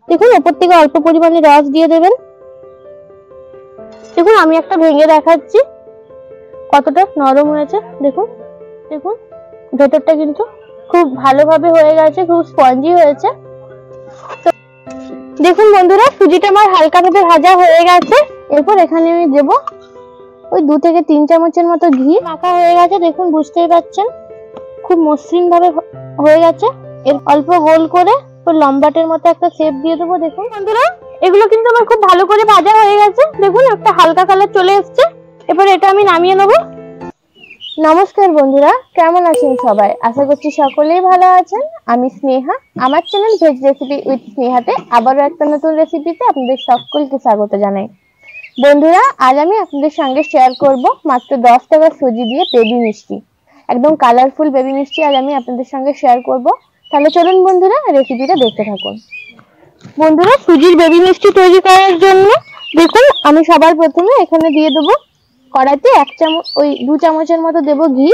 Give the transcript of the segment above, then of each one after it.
দেখুন উপর থেকে অল্প পরিমাণে রস দিয়ে দেবেন। দেখুন আমি একটা ভেঙে দেখাচ্ছি কতটা নরম হয়েছে। দেখুন দেখুন ভেতরটা কিন্তু খুব ভালোভাবে হয়ে গেছে, খুব স্পঞ্জি হয়েছে। তো দেখুন বন্ধুরা সুজিটা আমার হালকাভাবে ভাজা হয়ে গেছে। এরপর এখানে আমি দেব ওই 2 থেকে 3 চামচের মতো ঘি। মাখা হয়ে গেছে, দেখুন বুঝতেই পারছেন খুব মসৃণ ভাবে হয়ে গেছে। এর অল্প গোল করে লম্বাটের মতো একটা শেপ দিয়ে দেবো। দেখুন বন্ধুরা এগুলো কিন্তু আমার খুব ভালো করে ভাজা হয়ে গেছে। দেখুন একটা হালকা কালার চলে এসছে। এবার এটা আমি নামিয়ে নেব। নমস্কার বন্ধুরা, কেমন আছেন সবাই? আশা করছি সকলেই ভালো আছেন। আমি স্নেহা, আমার চ্যানেল ভেজ রেসিপি উইথ স্নেহাতে আবারও একটা নতুন রেসিপিতে আপনাদের সকলকে স্বাগত জানাই। বন্ধুরা আজ আমি আপনাদের সঙ্গে শেয়ার করব মাত্র 10 টাকার সুজি দিয়ে বেবি মিষ্টি, একদম কালারফুল বেবি মিষ্টি আজ আমি আপনাদের সঙ্গে শেয়ার করব। তাহলে চলুন বন্ধুরা রেসিপিটা দেখতে থাকুন। বন্ধুরা সুজির বেবি মিষ্টি তৈরি করার জন্য দেখুন আমি সবার প্রথমে এখানে দিয়ে দেবো কড়াইতে 1 চামচ ওই 2 চামচের মতো দেব ঘি।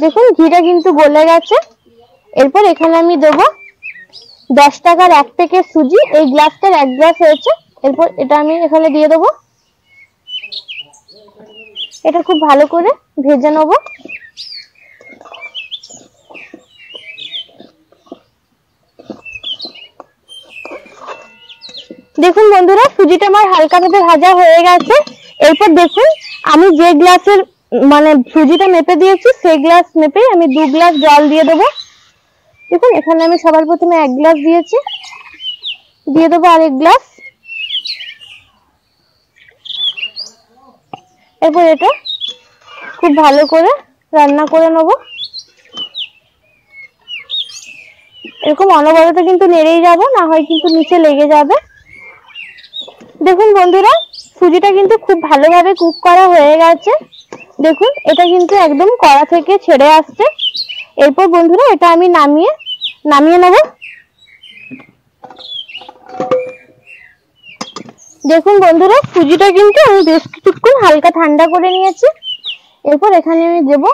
দেখুন ঘিটা কিন্তু গলে গেছে। এরপর এখানে আমি দেব 10 টাকার 1 প্যাকেট সুজি, এই গ্লাসটার 1 গ্লাস হয়েছে। এরপর এটা আমি এখানে দিয়ে দেব। এটা খুব ভালো করে ভেজে নেব। দেখুন বন্ধুরা সুজিটা আমার হালকাভাবে ভাজা হয়ে গেছে। এরপর দেখুন আমি যে গ্লাসের মানে সুজিটা মেপে দিয়েছি সেই গ্লাস মেপে আমি 2 গ্লাস জল দিয়ে দেবো। দেখুন এখানে আমি সবার প্রথমে 1 গ্লাস দিয়েছি, দিয়ে দেবো আরেক গ্লাস। এরপর এটা খুব ভালো করে রান্না করে নেব। এরকম অনবরত কিন্তু নেড়েই যাব, না হয় কিন্তু নিচে লেগে যাবে। দেখুন বন্ধুরা সুজিটা কিন্তু খুব ভালোভাবে কুক করা হয়ে গেছে। দেখুন এটা কিন্তু একদম কড়া থেকে ছেড়ে আসছে। এরপর বন্ধুরা এটা আমি নামিয়ে নেব। দেখুন বন্ধুরা সুজিটা কিন্তু আমি বেশ কিছুক্ষণ হালকা ঠান্ডা করে নিয়েছি। এরপর এখানে আমি দেব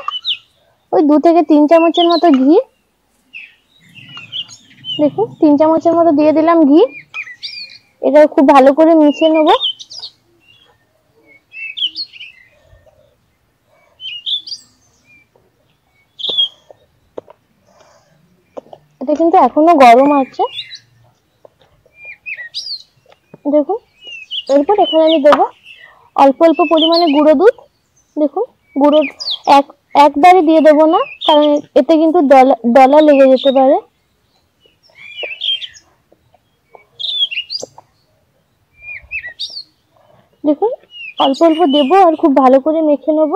ওই 2 থেকে 3 চামচের মতো ঘি। দেখুন 3 চামচের মতো দিয়ে দিলাম ঘি। এটা খুব ভালো করে মিশিয়ে নেব। এটা কিন্তু এখনো গরম আছে। দেখুন এরপর এখানে আমি দেবো অল্প অল্প পরিমাণে গুঁড়ো দুধ। দেখুন গুঁড়ো একবারে দিয়ে দেবো না, কারণ এতে কিন্তু দলা লেগে যেতে পারে। দেখুন অল্প অল্প দেবো আর খুব ভালো করে মেখে নেব।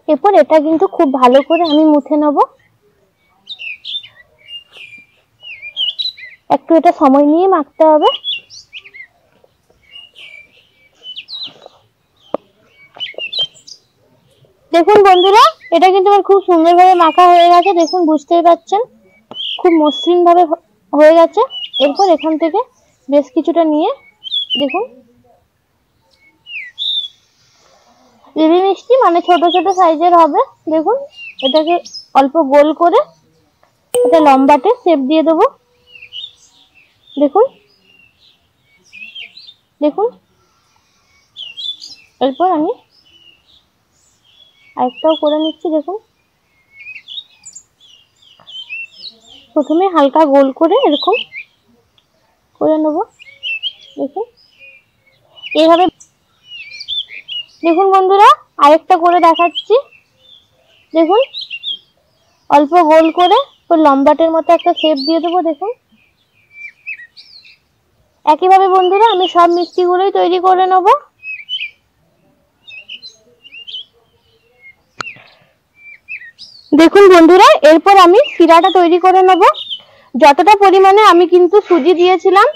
এরপর এটা কিন্তু খুব ভালো করে আমি মুথে নেব। একটু এটা সময় নিয়ে মাখতে হবে। দেখুন বন্ধুরা এটা কিন্তু আমার খুব সুন্দরভাবে মাখা হয়ে গেছে। দেখুন বুঝতেই পারছেন খুব মসৃণ ভাবে হয়ে গেছে। এরপর এখান থেকে বেশ কিছুটা নিয়ে দেখুন বেবি মিষ্টি মানে ছোট ছোট সাইজের হবে। দেখুন এটাকে অল্প গোল করে এটা লম্বাটে শেপ দিয়ে দেবো। দেখুন দেখুন এরপর আমি আরেকটাও করে নিচ্ছি। দেখুন প্রথমে হালকা গোল করে এরকম করে নেব। দেখুন এইভাবে। দেখুন বন্ধুরা আরেকটা করে দেখাচ্ছি। দেখুন অল্প গোল করে লম্বাটের মতো একটা শেপ দিয়ে দেবো। দেখুন একইভাবে বন্ধুরা আমি সব মিষ্টিগুলোই তৈরি করে নেব। দেখুন বন্ধুরা এরপর আমি শিরাটা তৈরি করে নেব। যতটা পরিমাণে আমি কিন্তু সুজি দিয়েছিলাম,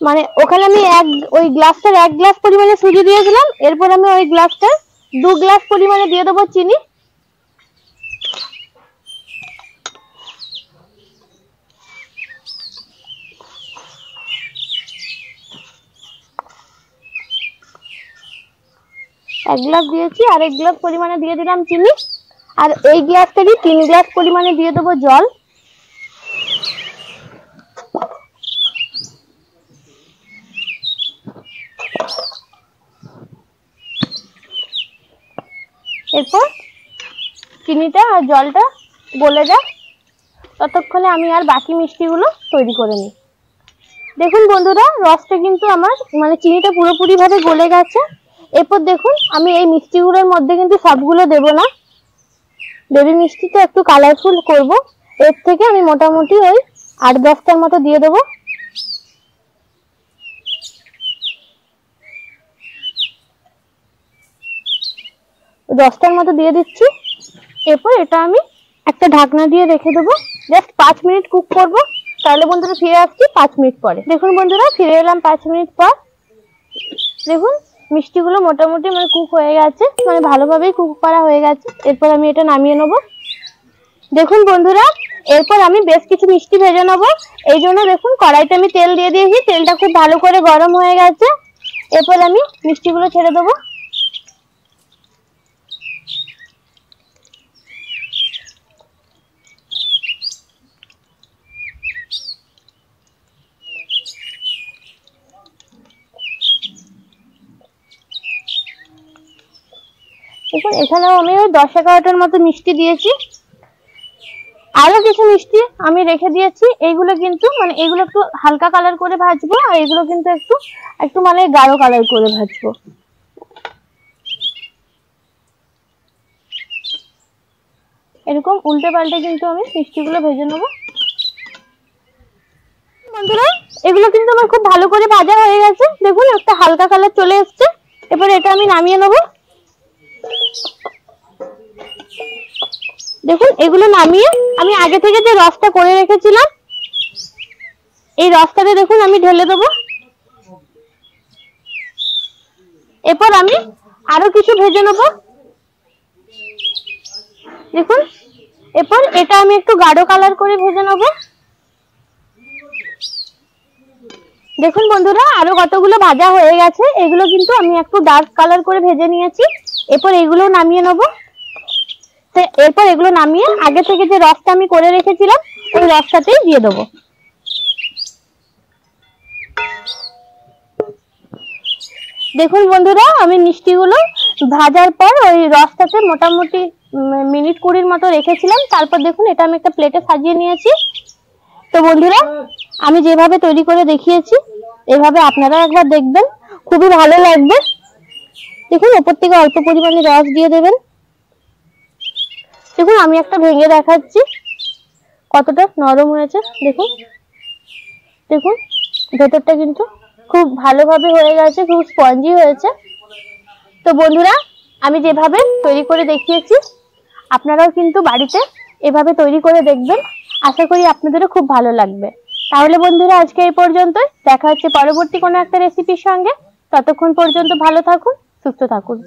মানে ওখানে আমি ওই গ্লাসটার 1 গ্লাস পরিমাণে সুজি দিয়েছিলাম। এরপর আমি ওই গ্লাসটার 2 গ্লাস পরিমাণে দিয়ে দেবো চিনি। এক গ্লাস দিয়েছি, আর 1 গ্লাস পরিমাণে দিয়ে দিলাম চিনি। আর এই গ্লাস থেকে 3 গ্লাস পরিমাণে দিয়ে দেবো জল। এরপর চিনিটা আর জলটা গলে যায়, ততক্ষণে আমি আর বাকি মিষ্টিগুলো তৈরি করে নিই। দেখুন বন্ধুরা, রসটা কিন্তু আমার মানে চিনিটা পুরোপুরি ভাবে গলে গেছে। এরপর দেখুন আমি এই মিষ্টিগুলোর মধ্যে কিন্তু সবগুলো দেব না, বেবি মিষ্টিটা একটু কালারফুল করব। এর থেকে আমি মোটামুটি ওই 8-10টার মতো দিয়ে দেবো। দশটার মতো দিয়ে দিচ্ছি। এরপর এটা আমি একটা ঢাকনা দিয়ে রেখে দেবো, জাস্ট 5 মিনিট কুক করব। তাহলে বন্ধুরা ফিরে আসছি 5 মিনিট পরে। দেখুন বন্ধুরা, ফিরে এলাম 5 মিনিট পর। দেখুন মিষ্টিগুলো মোটামুটি মানে কুক হয়ে গেছে, মানে ভালোভাবেই কুক করা হয়ে গেছে। এরপর আমি এটা নামিয়ে নেবো। দেখুন বন্ধুরা, এরপর আমি বেশ কিছু মিষ্টি ভেজে নেবো। এই জন্য দেখুন কড়াইতে আমি তেল দিয়ে দিয়েছি, তেলটা খুব ভালো করে গরম হয়ে গেছে। এরপর আমি মিষ্টিগুলো ছেড়ে দেবো। দেখুন এখানেও আমি ওই 10-11টার মতো মিষ্টি দিয়েছি। আরো কিছু মিষ্টি আমি রেখে দিয়েছি। এইগুলো কিন্তু মানে এগুলো একটু হালকা কালার করে ভাজবো, আর এগুলো কিন্তু একটু একটু মানে গাঢ় কালার করে ভাজবো। এরকম উল্টে পাল্টে কিন্তু আমি মিষ্টিগুলো ভেজে নেবো। বন্ধুরা, এগুলো কিন্তু আমার খুব ভালো করে ভাজা হয়ে গেছে। দেখুন একটা হালকা কালার চলে এসছে। এবার এটা আমি নামিয়ে নেবো। দেখুন এগুলো নামিয়ে আমি আগে থেকে যে রসটা করে রেখেছিলাম, এই রসটাতে দেখুন আমি ঢেলে দেবো। এরপর আমি আরো কিছু ভেজে নেবো। দেখুন এরপর এটা আমি একটু গাঢ় কালার করে ভেজে নেবো। দেখুন বন্ধুরা, আরো কতগুলো ভাজা হয়ে গেছে। এগুলো কিন্তু আমি একটু ডার্ক কালার করে ভেজে নিয়েছি। এরপর এগুলো নামিয়ে নেবো। এরপর এগুলো নামিয়ে আগে থেকে যে রসটা আমি করে রেখেছিলাম ওই রসটাতেই দিয়ে দেবো। দেখুন বন্ধুরা, আমি মিষ্টিগুলো ভাজার পর ওই রসটাতে মোটামুটি মিনিট 20 মতো রেখেছিলাম। তারপর দেখুন এটা আমি একটা প্লেটে সাজিয়ে নিয়েছি। তো বন্ধুরা, আমি যেভাবে তৈরি করে দেখিয়েছি এভাবে আপনারা একবার দেখবেন, খুবই ভালো লাগবে। দেখুন ওপর থেকে অল্প পরিমাণে রস দিয়ে দেবেন। দেখুন আমি একটা ভেঙে দেখাচ্ছি কতটা নরম হয়েছে। দেখুন দেখুন ভেতরটা কিন্তু খুব ভালোভাবে হয়ে গেছে, খুব স্পঞ্জি হয়েছে। তো বন্ধুরা, আমি যেভাবে তৈরি করে দেখিয়েছি আপনারাও কিন্তু বাড়িতে এভাবে তৈরি করে দেখবেন। আশা করি আপনাদেরও খুব ভালো লাগবে। তাহলে বন্ধুরা, আজকে এই পর্যন্তই। দেখা হচ্ছে পরবর্তী কোনো একটা রেসিপির সঙ্গে। ততক্ষণ পর্যন্ত ভালো থাকুন, সুস্থ থাকুন।